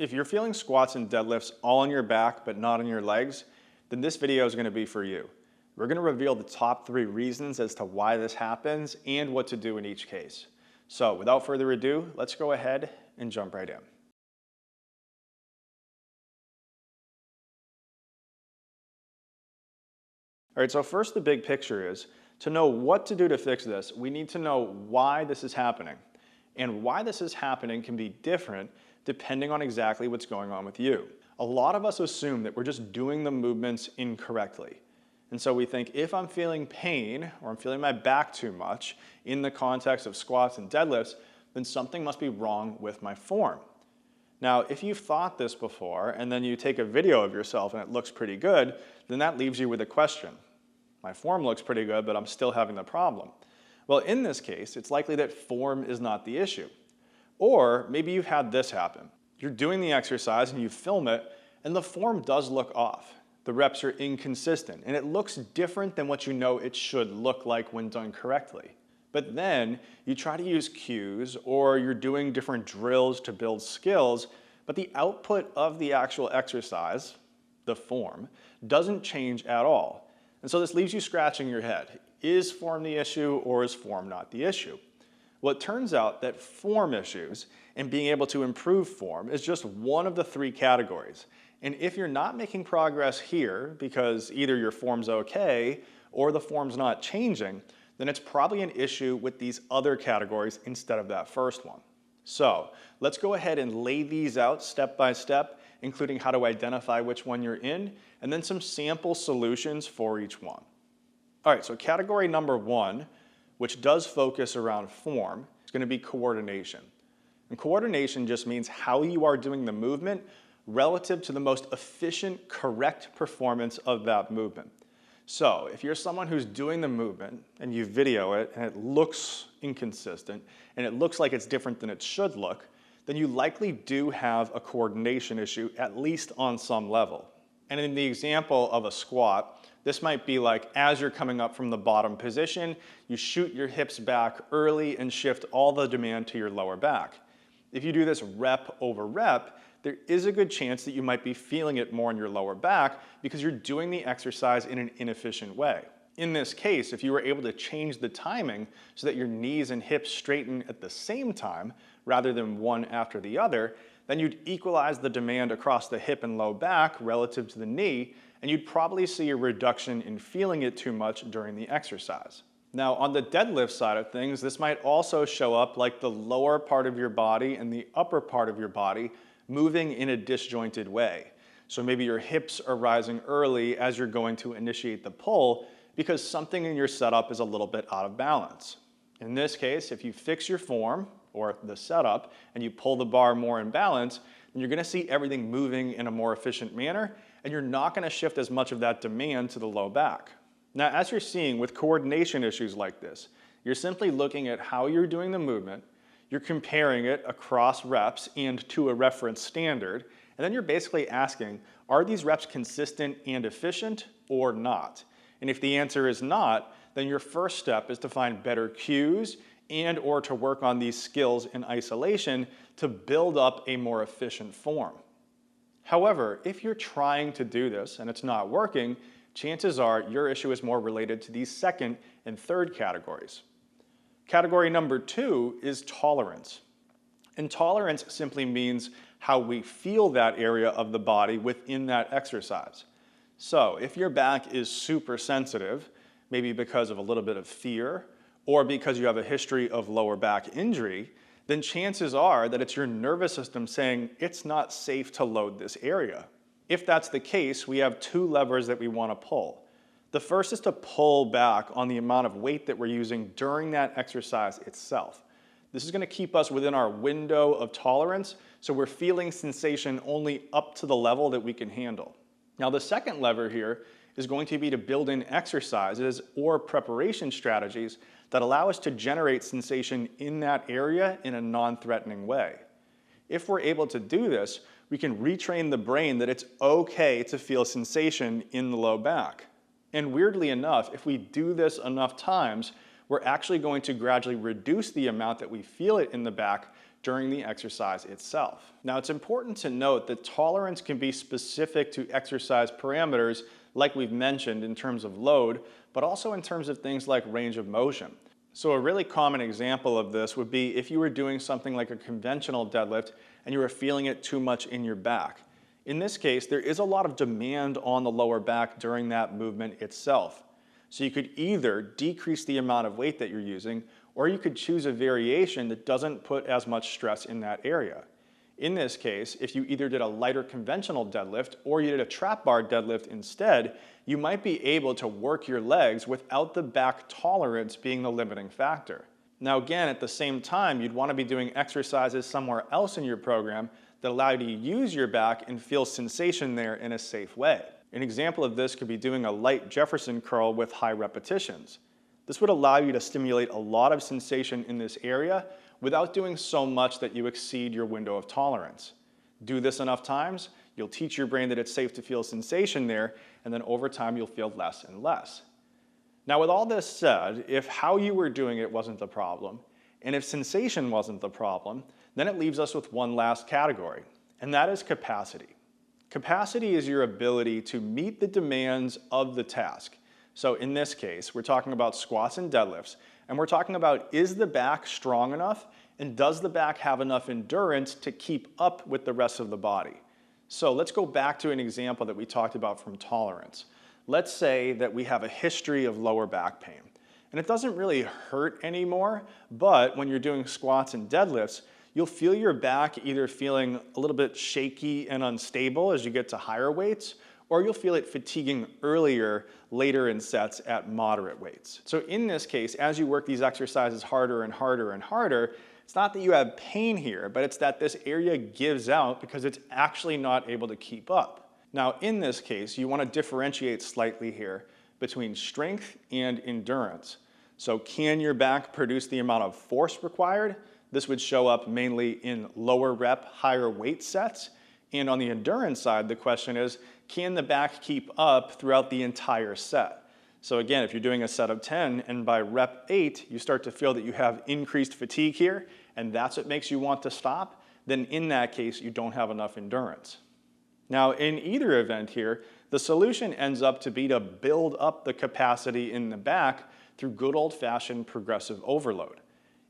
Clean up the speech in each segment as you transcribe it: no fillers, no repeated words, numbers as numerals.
If you're feeling squats and deadlifts all on your back but not on your legs, then this video is going to be for you. We're going to reveal the top 3 reasons as to why this happens and what to do in each case. So without further ado, let's go ahead and jump right in. All right, so first the big picture is, to know what to do to fix this, we need to know why this is happening. And why this is happening can be different depending on exactly what's going on with you. A lot of us assume that we're just doing the movements incorrectly. And so we think if I'm feeling pain or I'm feeling my back too much in the context of squats and deadlifts, then something must be wrong with my form. Now, if you've thought this before and then you take a video of yourself and it looks pretty good, then that leaves you with a question. My form looks pretty good, but I'm still having the problem. Well, in this case, it's likely that form is not the issue. Or maybe you've had this happen. You're doing the exercise and you film it, and the form does look off. The reps are inconsistent, and it looks different than what you know it should look like when done correctly. But then you try to use cues, or you're doing different drills to build skills, but the output of the actual exercise, the form, doesn't change at all. And so this leaves you scratching your head. Is form the issue, or is form not the issue? Well, it turns out that form issues and being able to improve form is just one of the 3 categories. And if you're not making progress here because either your form's okay or the form's not changing, then it's probably an issue with these other categories instead of that first one. So let's go ahead and lay these out step by step, including how to identify which one you're in, and then some sample solutions for each one. All right, so category number 1, which does focus around form, is going to be coordination. And coordination just means how you are doing the movement relative to the most efficient, correct performance of that movement. So if you're someone who's doing the movement and you video it and it looks inconsistent and it looks like it's different than it should look, then you likely do have a coordination issue, at least on some level. And in the example of a squat, this might be like as you're coming up from the bottom position, you shoot your hips back early and shift all the demand to your lower back. If you do this rep over rep, there is a good chance that you might be feeling it more in your lower back because you're doing the exercise in an inefficient way. In this case, if you were able to change the timing so that your knees and hips straighten at the same time rather than one after the other, then you'd equalize the demand across the hip and low back relative to the knee, and you'd probably see a reduction in feeling it too much during the exercise. Now, on the deadlift side of things, this might also show up like the lower part of your body and the upper part of your body moving in a disjointed way. So maybe your hips are rising early as you're going to initiate the pull because something in your setup is a little bit out of balance. In this case, if you fix your form or the setup and you pull the bar more in balance, then you're going to see everything moving in a more efficient manner, and you're not going to shift as much of that demand to the low back. Now, as you're seeing with coordination issues like this, you're simply looking at how you're doing the movement, you're comparing it across reps and to a reference standard, and then you're basically asking, are these reps consistent and efficient or not? And if the answer is not, then your first step is to find better cues and or to work on these skills in isolation to build up a more efficient form. However, if you're trying to do this and it's not working, chances are your issue is more related to these second and third categories. Category number 2 is tolerance. And tolerance simply means how we feel that area of the body within that exercise. So if your back is super sensitive, maybe because of a little bit of fear, or because you have a history of lower back injury, then chances are that it's your nervous system saying it's not safe to load this area. If that's the case, we have 2 levers that we want to pull. The first is to pull back on the amount of weight that we're using during that exercise itself. This is going to keep us within our window of tolerance, so we're feeling sensation only up to the level that we can handle. Now, the second lever here is going to be to build in exercises or preparation strategies that allow us to generate sensation in that area in a non-threatening way. If we're able to do this, we can retrain the brain that it's okay to feel sensation in the low back. And weirdly enough, if we do this enough times, we're actually going to gradually reduce the amount that we feel it in the back during the exercise itself. Now, it's important to note that tolerance can be specific to exercise parameters like we've mentioned in terms of load, but also in terms of things like range of motion. So a really common example of this would be if you were doing something like a conventional deadlift and you were feeling it too much in your back. In this case, there is a lot of demand on the lower back during that movement itself. So you could either decrease the amount of weight that you're using, or you could choose a variation that doesn't put as much stress in that area. In this case, if you either did a lighter conventional deadlift or you did a trap bar deadlift instead, you might be able to work your legs without the back tolerance being the limiting factor. Now again, at the same time, you'd want to be doing exercises somewhere else in your program that allow you to use your back and feel sensation there in a safe way. An example of this could be doing a light Jefferson curl with high repetitions. This would allow you to stimulate a lot of sensation in this area without doing so much that you exceed your window of tolerance. Do this enough times, you'll teach your brain that it's safe to feel sensation there, and then over time you'll feel less and less. Now with all this said, if how you were doing it wasn't the problem, and if sensation wasn't the problem, then it leaves us with one last category, and that is capacity. Capacity is your ability to meet the demands of the task. So in this case, we're talking about squats and deadlifts, and we're talking about, is the back strong enough, and does the back have enough endurance to keep up with the rest of the body? So let's go back to an example that we talked about from tolerance. Let's say that we have a history of lower back pain, and it doesn't really hurt anymore, but when you're doing squats and deadlifts, you'll feel your back either feeling a little bit shaky and unstable as you get to higher weights, or you'll feel it fatiguing later in sets at moderate weights. So in this case, as you work these exercises harder and harder and harder, it's not that you have pain here, but it's that this area gives out because it's actually not able to keep up. Now in this case, you want to differentiate slightly here between strength and endurance. So can your back produce the amount of force required? This would show up mainly in lower rep, higher weight sets. And on the endurance side, the question is, can the back keep up throughout the entire set? So again, if you're doing a set of 10 and by rep 8, you start to feel that you have increased fatigue here, and that's what makes you want to stop, then in that case, you don't have enough endurance. Now, in either event here, the solution ends up to be to build up the capacity in the back through good old-fashioned progressive overload.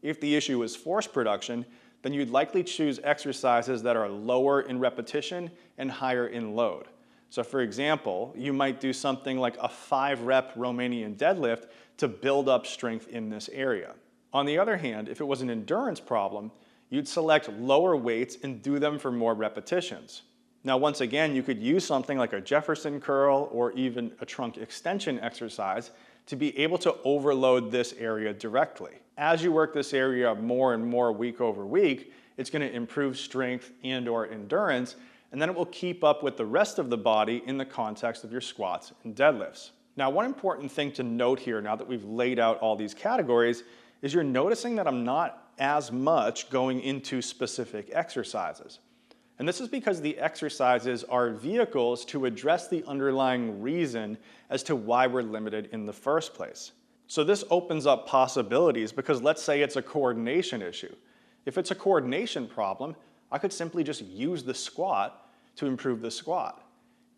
If the issue is force production, then you'd likely choose exercises that are lower in repetition and higher in load. So for example, you might do something like a 5-rep Romanian deadlift to build up strength in this area. On the other hand, if it was an endurance problem, you'd select lower weights and do them for more repetitions. Now once again, you could use something like a Jefferson curl or even a trunk extension exercise to be able to overload this area directly. As you work this area more and more week over week, it's going to improve strength and/or endurance, and then it will keep up with the rest of the body in the context of your squats and deadlifts. Now, one important thing to note here, now that we've laid out all these categories, is you're noticing that I'm not as much going into specific exercises. And this is because the exercises are vehicles to address the underlying reason as to why we're limited in the first place. So this opens up possibilities because let's say it's a coordination issue. If it's a coordination problem, I could simply just use the squat to improve the squat.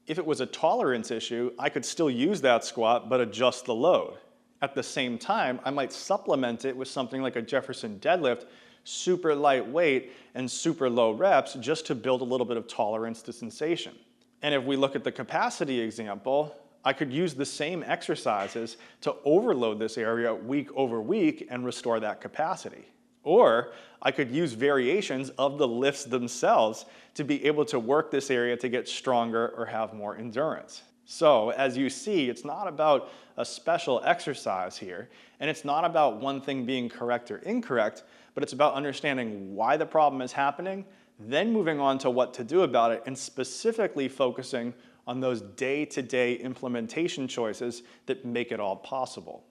If it was a tolerance issue, I could still use that squat but adjust the load. At the same time, I might supplement it with something like a Jefferson deadlift, super lightweight and super low reps just to build a little bit of tolerance to sensation. And if we look at the capacity example, I could use the same exercises to overload this area week over week and restore that capacity. Or I could use variations of the lifts themselves to be able to work this area to get stronger or have more endurance. So as you see, it's not about a special exercise here, and it's not about one thing being correct or incorrect, but it's about understanding why the problem is happening, then moving on to what to do about it, and specifically focusing on those day-to-day implementation choices that make it all possible.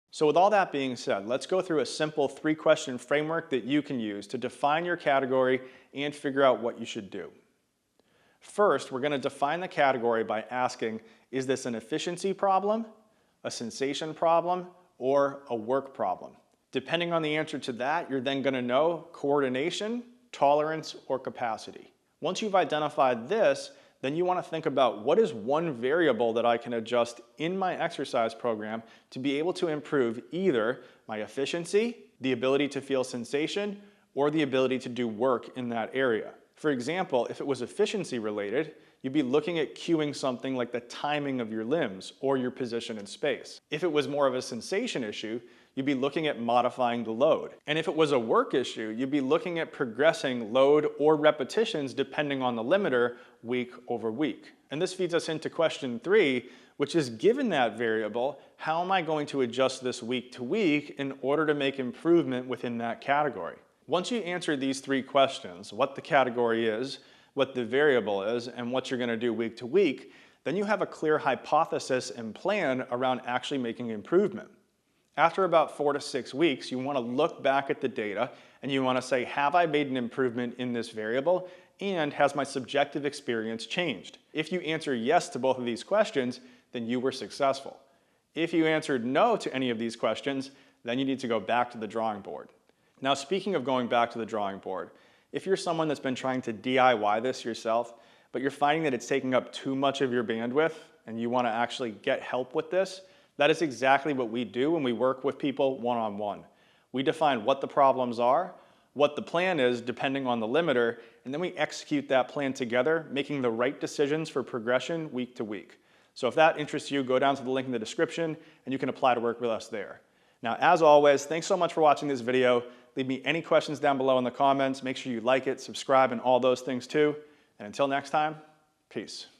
So with all that being said, let's go through a simple 3-question framework that you can use to define your category and figure out what you should do. First, we're going to define the category by asking, is this an efficiency problem, a sensation problem, or a work problem? Depending on the answer to that, you're then going to know coordination, tolerance, or capacity. Once you've identified this, then you want to think about what is one variable that I can adjust in my exercise program to be able to improve either my efficiency, the ability to feel sensation, or the ability to do work in that area. For example, if it was efficiency related, you'd be looking at cueing something like the timing of your limbs or your position in space. If it was more of a sensation issue, you'd be looking at modifying the load. And if it was a work issue, you'd be looking at progressing load or repetitions depending on the limiter week over week. And this feeds us into question 3, which is, given that variable, how am I going to adjust this week to week in order to make improvement within that category? Once you answer these 3 questions, what the category is, what the variable is, and what you're going to do week to week, then you have a clear hypothesis and plan around actually making improvement. After about 4 to 6 weeks, you want to look back at the data and you want to say, have I made an improvement in this variable, and has my subjective experience changed? If you answer yes to both of these questions, then you were successful. If you answered no to any of these questions, then you need to go back to the drawing board. Now, speaking of going back to the drawing board, if you're someone that's been trying to DIY this yourself, but you're finding that it's taking up too much of your bandwidth and you want to actually get help with this, that is exactly what we do when we work with people one-on-one. We define what the problems are, what the plan is depending on the limiter, and then we execute that plan together, making the right decisions for progression week to week. So if that interests you, go down to the link in the description and you can apply to work with us there. Now, as always, thanks so much for watching this video. Leave me any questions down below in the comments. Make sure you like it, subscribe, and all those things too. And until next time, peace.